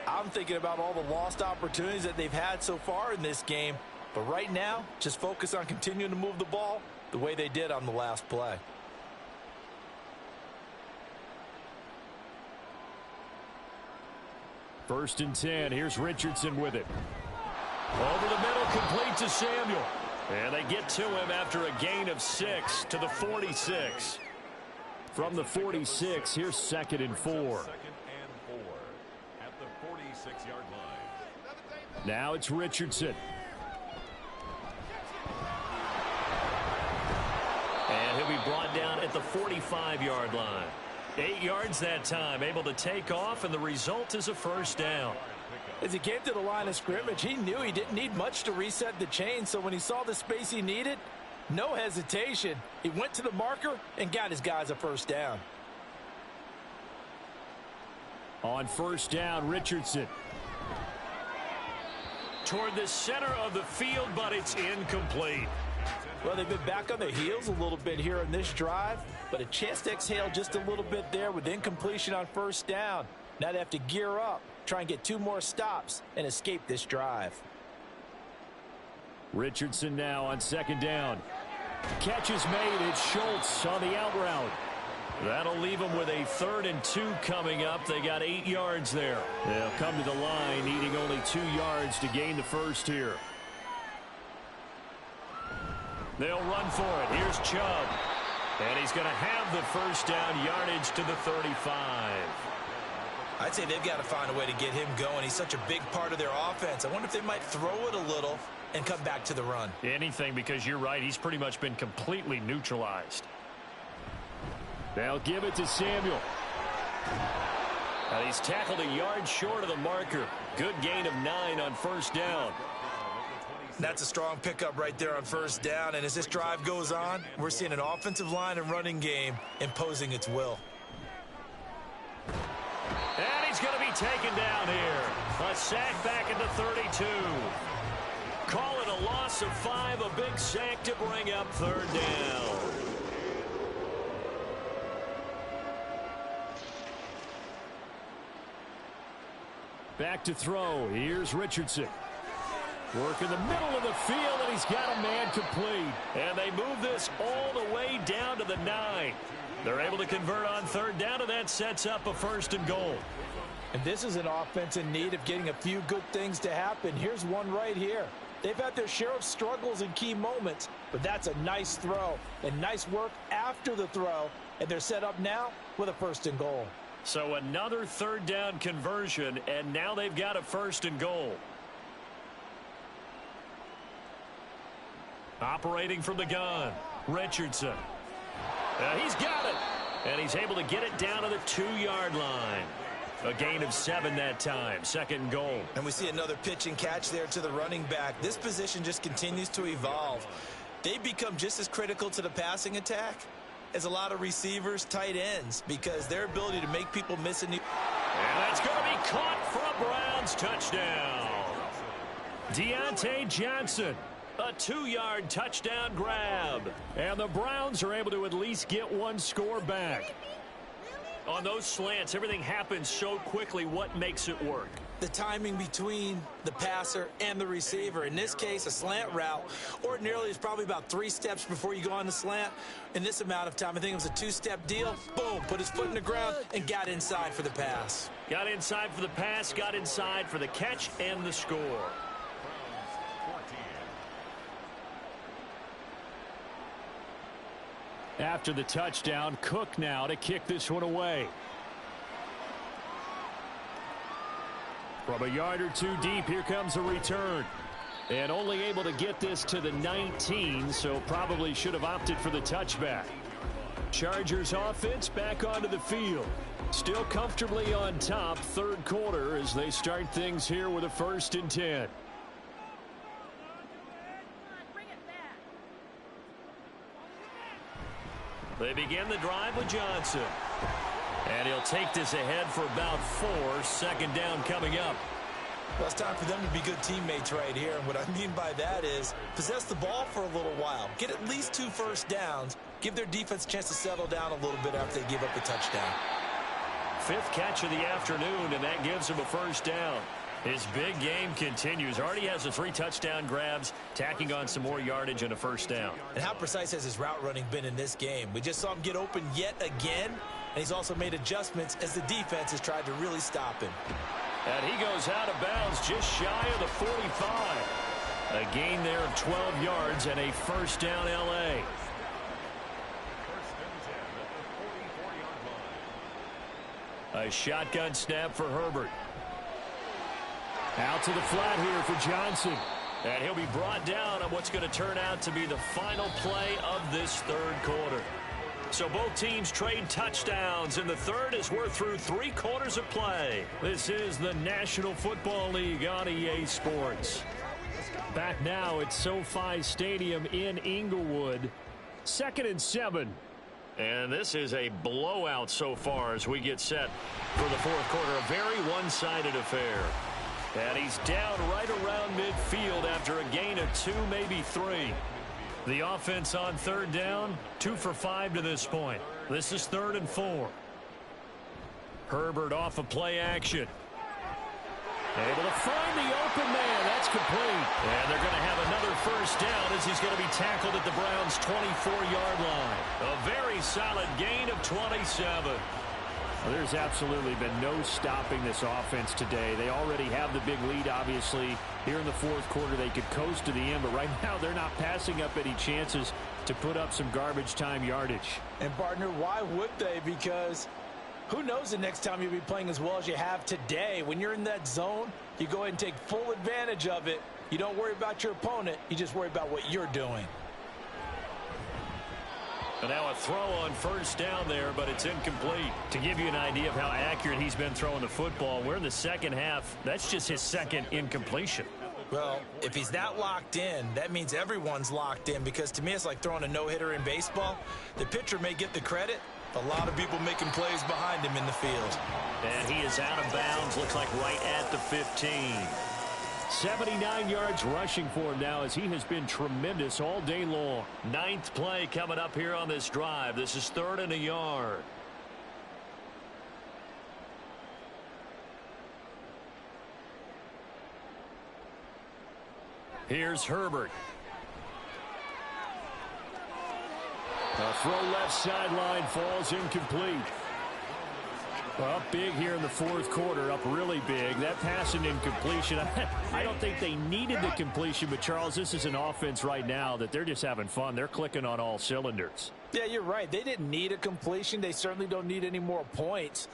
I'm thinking about all the lost opportunities that they've had so far in this game. But right now, just focus on continuing to move the ball the way they did on the last play. First and 10. Here's Richardson with it. Over the middle, complete to Samuel. And they get to him after a gain of 6 to the 46. From the 46, here's 2nd and 4. 2nd and 4 at the 46-yard line. Now it's Richardson. And he'll be brought down at the 45-yard line. 8 yards that time, able to take off, and the result is a 1st down. As he came to the line of scrimmage, he knew he didn't need much to reset the chain, so when he saw the space he needed, no hesitation. He went to the marker and got his guys a 1st down. On 1st down, Richardson. Toward the center of the field, but it's incomplete. Well, they've been back on their heels a little bit here in this drive, but a chance to exhale just a little bit there with incompletion on 1st down. Now they have to gear up, try and get 2 more stops, and escape this drive. Richardson now on 2nd down. Catch is made. It's Schultz on the out route. That'll leave them with a 3rd and 2 coming up. They got 8 yards there. They'll come to the line, needing only 2 yards to gain the 1st here. They'll run for it. Here's Chubb. And he's going to have the 1st down, yardage to the 35. I'd say they've got to find a way to get him going. He's such a big part of their offense. I wonder if they might throw it a little and come back to the run. Anything, because you're right. He's pretty much been completely neutralized. They'll give it to Samuel. And he's tackled a yard short of the marker. Good gain of 9 on 1st down. That's a strong pickup right there on 1st down. And as this drive goes on, we're seeing an offensive line and running game imposing its will. And he's going to be taken down here. A sack back at the 32. Call it a loss of 5. A big sack to bring up 3rd down. Back to throw. Here's Richardson. Work in the middle of the field, and he's got a man complete. And they move this all the way down to the 9. They're able to convert on 3rd down, and that sets up a 1st and goal. And this is an offense in need of getting a few good things to happen. Here's one right here. They've had their share of struggles in key moments, but that's a nice throw and nice work after the throw, and they're set up now with a 1st and goal. So another 3rd down conversion, and now they've got a 1st and goal. Operating from the gun, Richardson. He's got it, and he's able to get it down to the 2-yard line. A gain of 7 that time. Second and goal. And we see another pitch and catch there to the running back. This position just continues to evolve. They become just as critical to the passing attack as a lot of receivers, tight ends, because their ability to make people miss a new... And that's going to be caught for a Browns touchdown. Deontay Johnson, a 2-yard touchdown grab. And the Browns are able to at least get one score back. On those slants, everything happens so quickly. What makes it work? The timing between the passer and the receiver. In this case, a slant route ordinarily is probably about 3 steps before you go on the slant. In this amount of time, I think it was a 2-step deal. Boom, put his foot in the ground and got inside for the pass. Got inside for the pass, got inside for the catch and the score. After the touchdown, Cook now to kick this one away. From a yard or 2 deep, here comes a return. And only able to get this to the 19, so probably should have opted for the touchback. Chargers offense back onto the field. Still comfortably on top, third quarter, as they start things here with a 1st and 10. They begin the drive with Johnson. And he'll take this ahead for about 4. Second down coming up. Well, it's time for them to be good teammates right here. And what I mean by that is possess the ball for a little while. Get at least 2 first downs. Give their defense a chance to settle down a little bit after they give up the touchdown. 5th catch of the afternoon, and that gives him a 1st down. His big game continues. Already has the 3 touchdown grabs, tacking on some more yardage and a 1st down. And how precise has his route running been in this game? We just saw him get open yet again, and he's also made adjustments as the defense has tried to really stop him. And he goes out of bounds just shy of the 45. A gain there of 12 yards and a 1st down L.A. A shotgun snap for Herbert. Out to the flat here for Johnson. And he'll be brought down on what's going to turn out to be the final play of this third quarter. So both teams trade touchdowns in the third as we're through 3 quarters of play. This is the National Football League on EA Sports. Back now at SoFi Stadium in Inglewood. 2nd and 7. And this is a blowout so far as we get set for the fourth quarter. A very one-sided affair. And he's down right around midfield after a gain of 2, maybe 3. The offense on third down, 2 for 5 to this point. This is 3rd and 4. Herbert off of play action. Able to find the open man. That's complete. And they're going to have another 1st down as he's going to be tackled at the Browns' 24-yard line. A very solid gain of 27. Well, there's absolutely been no stopping this offense today. They already have the big lead, obviously. Here in the fourth quarter, they could coast to the end, but right now they're not passing up any chances to put up some garbage time yardage. And, partner, why would they? Because who knows the next time you'll be playing as well as you have today. When you're in that zone, you go ahead and take full advantage of it. You don't worry about your opponent. You just worry about what you're doing. And now a throw on 1st down there, but it's incomplete. To give you an idea of how accurate he's been throwing the football, we're in the second half. That's just his 2nd incompletion. Well, if he's that locked in, that means everyone's locked in, because to me it's like throwing a no-hitter in baseball. The pitcher may get the credit, but a lot of people making plays behind him in the field. And he is out of bounds, looks like right at the 15. 79 yards rushing for him now as he has been tremendous all day long. 9th play coming up here on this drive. This is 3rd and a yard. Here's Herbert. A throw left sideline falls incomplete. Up big here in the fourth quarter, up really big. That pass and incompletion, I don't think they needed the completion, but Charles, this is an offense right now that they're just having fun. They're clicking on all cylinders. Yeah, you're right. They didn't need a completion. They certainly don't need any more points,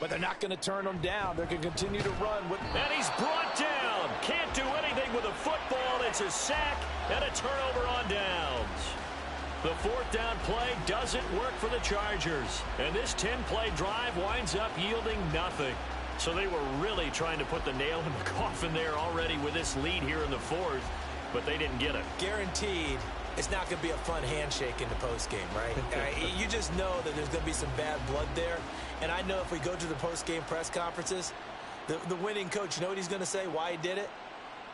but they're not going to turn them down. They're going to continue to run. And he's brought down. Can't do anything with a football. It's a sack and a turnover on downs. The 4th down play doesn't work for the Chargers. And this 10-play drive winds up yielding nothing. So they were really trying to put the nail in the coffin there already with this lead here in the fourth, but they didn't get it. Guaranteed it's not going to be a fun handshake in the postgame, right? You just know that there's going to be some bad blood there. And I know if we go to the postgame press conferences, the winning coach, you know what he's going to say, why he did it?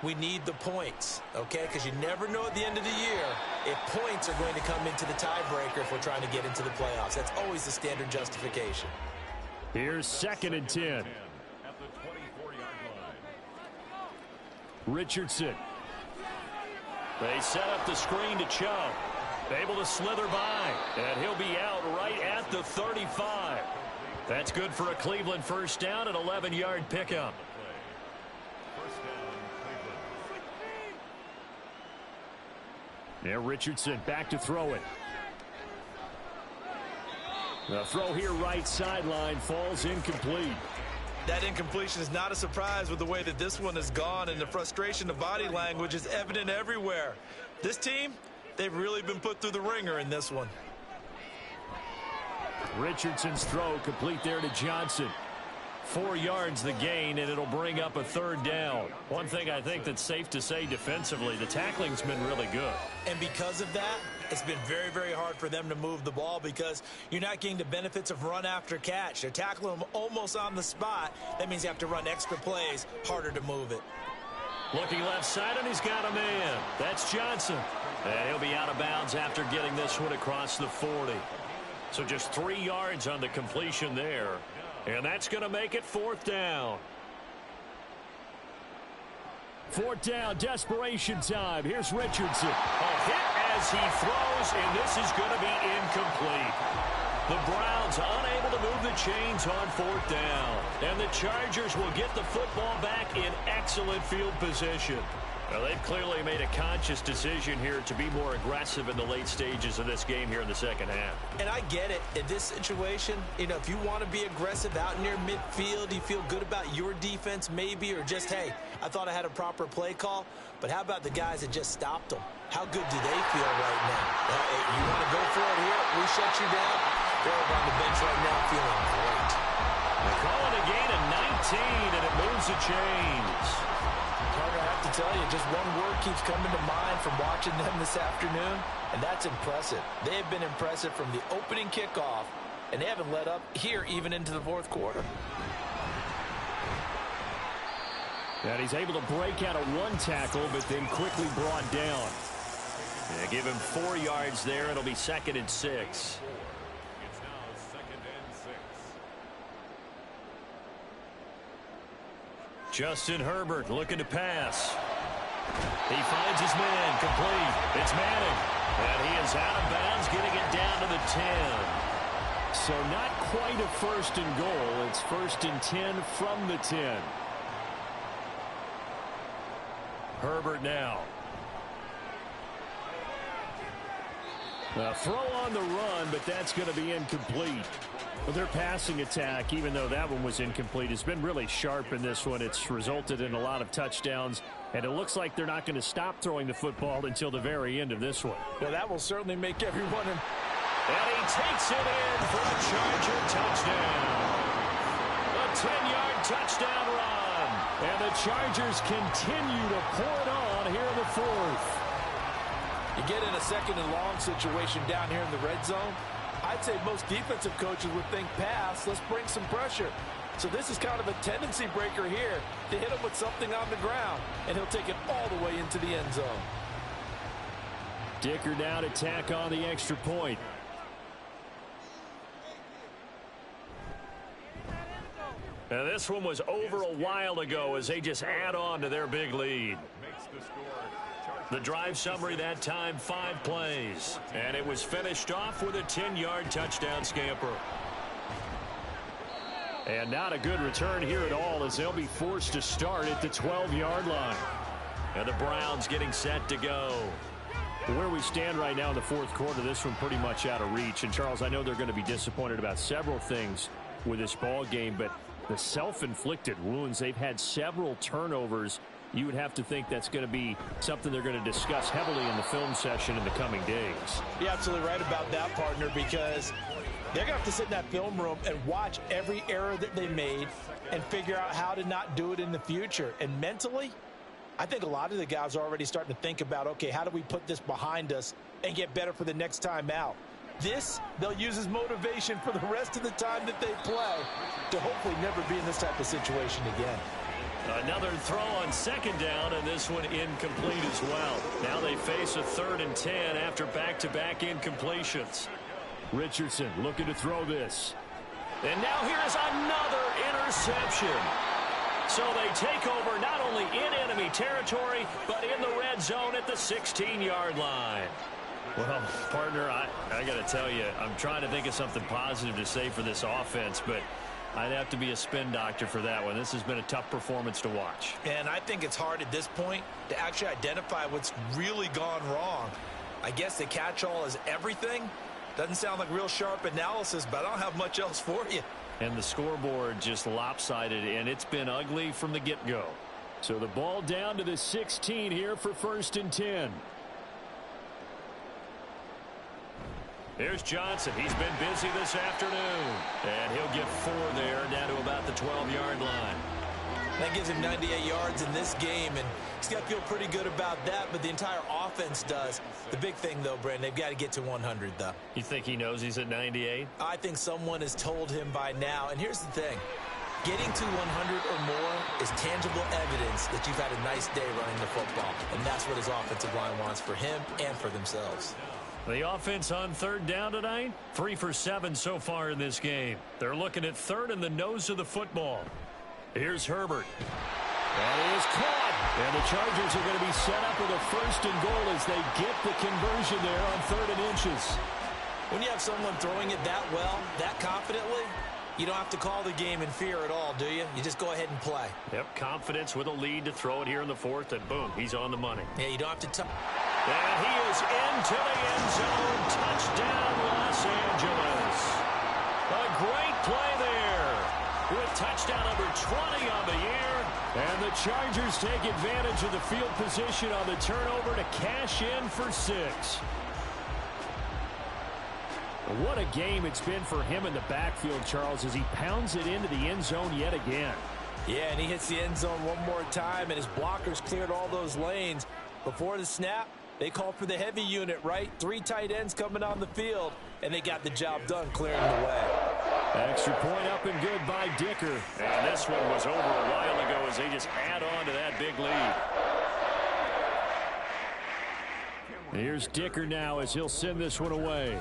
We need the points, okay? Because you never know at the end of the year if points are going to come into the tiebreaker if we're trying to get into the playoffs. That's always the standard justification. Here's 2nd and 10. At the 24-yard line. Richardson. They set up the screen to Chubb. Able to slither by, and he'll be out right at the 35. That's good for a Cleveland first down, an 11-yard pickup. First down, Cleveland. Now Richardson back to throw it. The throw here right sideline falls incomplete. That incompletion is not a surprise with the way that this one has gone, and the frustration of body language is evident everywhere. This team, they've really been put through the ringer in this one. Richardson's throw complete there to Johnson. 4 yards the gain, and it'll bring up a 3rd down. One thing I think that's safe to say defensively, the tackling's been really good. And because of that, it's been very, very hard for them to move the ball because you're not getting the benefits of run after catch. They're tackling them almost on the spot. That means you have to run extra plays, harder to move it. Looking left side, and he's got a man. That's Johnson. And he'll be out of bounds after getting this one across the 40. So just 3 yards on the completion there. And that's going to make it 4th down. 4th down, desperation time. Here's Richardson. A hit as he throws, and this is going to be incomplete. The Browns unable to move the chains on 4th down. And the Chargers will get the football back in excellent field position. Well, they've clearly made a conscious decision here to be more aggressive in the late stages of this game here in the second half. And I get it. In this situation, if you want to be aggressive out near midfield, you feel good about your defense maybe, or just, hey, I thought I had a proper play call. But how about the guys that just stopped them? How good do they feel right now? You want to go for it here? We shut you down. They're on the bench right now feeling great. They're calling a gain of 19, and it moves the chains. Carter, I have to tell you, just one word keeps coming to mind from watching them this afternoon, and that's impressive. They have been impressive from the opening kickoff, and they haven't let up here even into the 4th quarter. And he's able to break out of 1 tackle, but then quickly brought down. Yeah, give him 4 yards there. It'll be 2nd and 6. It's now 2nd and 6. Justin Herbert looking to pass. He finds his man, complete. It's Manning. And he is out of bounds, getting it down to the 10. So not quite a 1st and goal. It's 1st and 10 from the 10. Herbert now. A throw on the run, but that's going to be incomplete. Well, their passing attack, even though that one was incomplete, has been really sharp in this one. It's resulted in a lot of touchdowns, and it looks like they're not going to stop throwing the football until the very end of this one. Well, that will certainly make everyone... And he takes it in for a Charger touchdown. A 10-yard touchdown run. And the Chargers continue to pour it on here in the 4th. You get in a 2nd and long situation down here in the red zone, I'd say most defensive coaches would think pass, let's bring some pressure. So this is kind of a tendency breaker here to hit him with something on the ground, and he'll take it all the way into the end zone. Dicker now to tack on the extra point. Now this one was over a while ago as they just add on to their big lead. Makes the score. The drive summary that time, 5 plays. And it was finished off with a 10-yard touchdown scamper. And not a good return here at all as they'll be forced to start at the 12-yard line. And the Browns getting set to go. Where we stand right now in the 4th quarter, this one pretty much out of reach. And, Charles, I know they're going to be disappointed about several things with this ball game, but the self-inflicted wounds, they've had several turnovers you would have to think that's going to be something they're going to discuss heavily in the film session in the coming days. You're absolutely right about that, partner, because they're going to have to sit in that film room and watch every error that they made and figure out how to not do it in the future. And mentally, I think a lot of the guys are already starting to think about, okay, how do we put this behind us and get better for the next time out? This, they'll use as motivation for the rest of the time that they play to hopefully never be in this type of situation again. Another throw on second down, and this one incomplete as well. Now they face a 3rd and 10 after back-to-back incompletions. Richardson looking to throw this. And now here's another interception. So they take over not only in enemy territory, but in the red zone at the 16-yard line. Well, partner, I got to tell you, I'm trying to think of something positive to say for this offense, but I'd have to be a spin doctor for that one. This has been a tough performance to watch. And I think it's hard at this point to actually identify what's really gone wrong. I guess the catch-all is everything. Doesn't sound like real sharp analysis, but I don't have much else for you. And the scoreboard just lopsided, and it's been ugly from the get-go. So the ball down to the 16 here for 1st and 10. Here's Johnson. He's been busy this afternoon. And he'll get 4 there, down to about the 12-yard line. That gives him 98 yards in this game, and he's got to feel pretty good about that, but the entire offense does. The big thing, though, Brandon, they've got to get to 100, though. You think he knows he's at 98? I think someone has told him by now, and here's the thing. Getting to 100 or more is tangible evidence that you've had a nice day running the football, and that's what his offensive line wants for him and for themselves. The offense on 3rd down tonight, 3 for 7 so far in this game. They're looking at 3rd and the nose of the football. Here's Herbert. That is caught. And the Chargers are going to be set up with a 1st and goal as they get the conversion there on 3rd and inches. When you have someone throwing it that well, that confidently, you don't have to call the game in fear at all, do you? You just go ahead and play. Yep, confidence with a lead to throw it here in the 4th, and boom, he's on the money. Yeah, you don't have to... And he is into the end zone. Touchdown, Los Angeles. A great play there with touchdown number 20 on the year. And the Chargers take advantage of the field position on the turnover to cash in for 6. What a game it's been for him in the backfield, Charles, as he pounds it into the end zone yet again. Yeah, and he hits the end zone one more time, and his blockers cleared all those lanes. Before the snap, they called for the heavy unit, right? 3 tight ends coming on the field, and they got the job done clearing the way. Extra point up and good by Dicker. And this one was over a while ago as they just add on to that big lead. Here's Dicker now as he'll send this one away.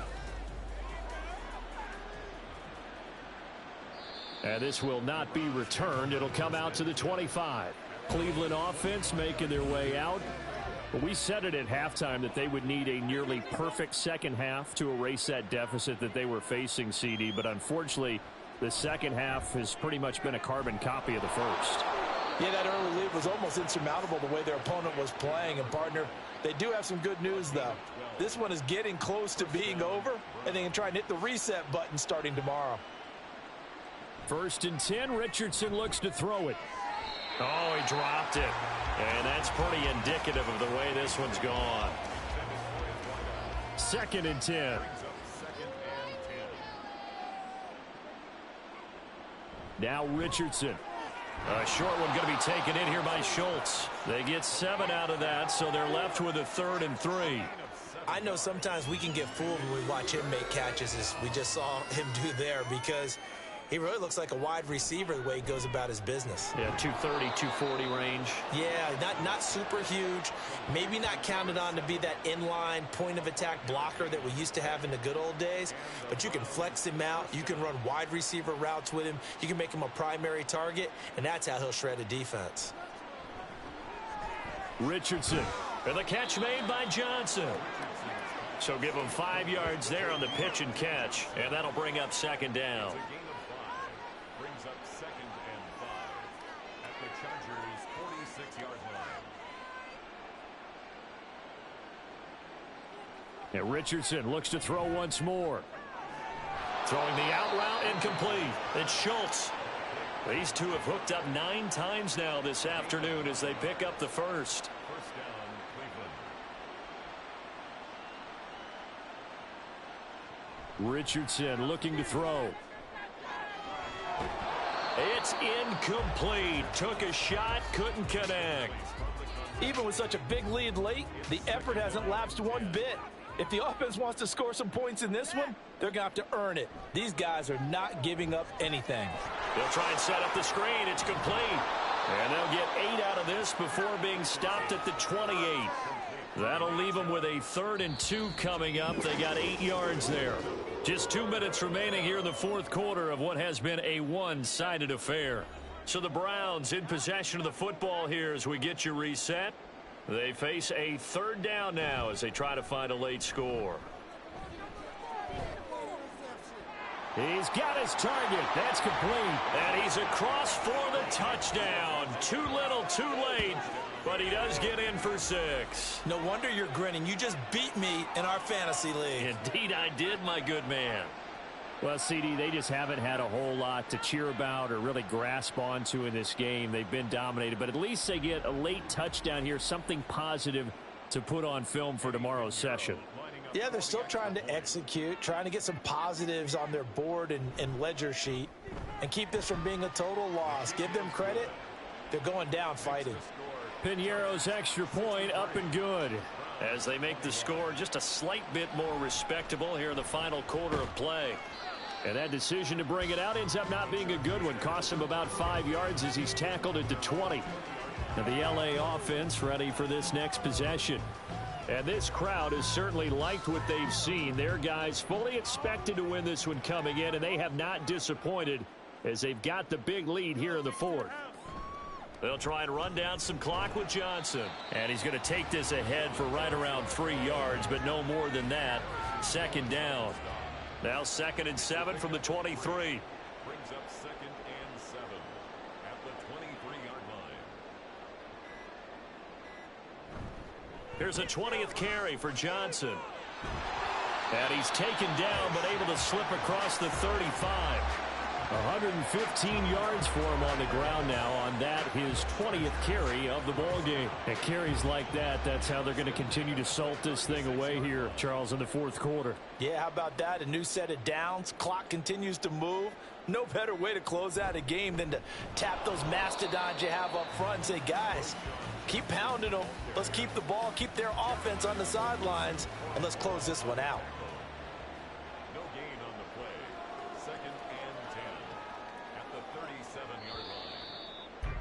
And this will not be returned. It'll come out to the 25. Cleveland offense making their way out. But we said it at halftime that they would need a nearly perfect second half to erase that deficit that they were facing, CD. But unfortunately, the second half has pretty much been a carbon copy of the first. Yeah, that early lead was almost insurmountable the way their opponent was playing. And, partner, they do have some good news, though. This one is getting close to being over, and they can try and hit the reset button starting tomorrow. 1st and 10, Richardson looks to throw it. Oh, he dropped it. And that's pretty indicative of the way this one's gone. 2nd and 10. Now Richardson. A short one going to be taken in here by Schultz. They get 7 out of that, so they're left with a 3rd and 3. I know sometimes we can get fooled when we watch him make catches, as we just saw him do there, because he really looks like a wide receiver the way he goes about his business. Yeah, 230, 240 range. Yeah, not super huge. Maybe not counted on to be that inline point-of-attack blocker that we used to have in the good old days. But you can flex him out. You can run wide receiver routes with him. You can make him a primary target, and that's how he'll shred a defense. Richardson. And the catch made by Johnson. So give him 5 yards there on the pitch and catch, and that'll bring up 2nd down. Brings up 2nd and 5 at the Chargers' 46-yard line. And Richardson looks to throw once more. Throwing the out route incomplete. It's Schultz. These two have hooked up 9 times now this afternoon as they pick up the first. First down, Cleveland. Richardson looking to throw. It's incomplete. Took a shot, couldn't connect. Even with such a big lead late, the effort hasn't lapsed one bit. If the offense wants to score some points in this one, they're going to have to earn it. These guys are not giving up anything. They'll try and set up the screen. It's complete. And they'll get 8 out of this before being stopped at the 28. That'll leave them with a 3rd and 2 coming up. They got 8 yards there. Just 2 minutes remaining here in the fourth quarter of what has been a one-sided affair. So the Browns in possession of the football here as we get you reset. They face a 3rd down now as they try to find a late score. He's got his target. That's complete. And he's across for the touchdown. Too little, too late. But he does get in for 6. No wonder you're grinning. You just beat me in our fantasy league. Indeed I did, my good man. Well, CD, they just haven't had a whole lot to cheer about or really grasp onto in this game. They've been dominated, but at least they get a late touchdown here, something positive to put on film for tomorrow's session. Yeah, they're still trying to execute, trying to get some positives on their board and ledger sheet and keep this from being a total loss. Give them credit. They're going down fighting. Piñeiro's extra point up and good. As they make the score just a slight bit more respectable here in the final quarter of play. And that decision to bring it out ends up not being a good one. Costs him about 5 yards as he's tackled at the 20. Now the LA offense ready for this next possession. And this crowd has certainly liked what they've seen. Their guys fully expected to win this one coming in, and they have not disappointed as they've got the big lead here in the fourth. They'll try and run down some clock with Johnson. And he's going to take this ahead for right around 3 yards, but no more than that. 2nd down. Now 2nd and 7 from the 23. Brings up 2nd and 7 at the 23-yard line. Here's a 20th carry for Johnson. And he's taken down, but able to slip across the 35. 115 yards for him on the ground now on that, his 20th carry of the ball game. And carries like that, that's how they're going to continue to salt this thing away here, Charles, in the fourth quarter. Yeah, how about that? A new set of downs. Clock continues to move. No better way to close out a game than to tap those mastodons you have up front and say, guys, keep pounding them. Let's keep the ball, keep their offense on the sidelines, and let's close this one out. No gain on the play. 2nd and 10 at the 37-yard line.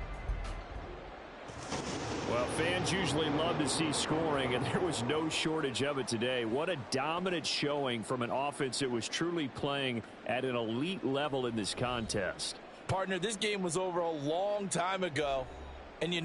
Well, fans usually love to see scoring, and there was no shortage of it today. What a dominant showing from an offense that was truly playing at an elite level in this contest. Partner, this game was over a long time ago, and you know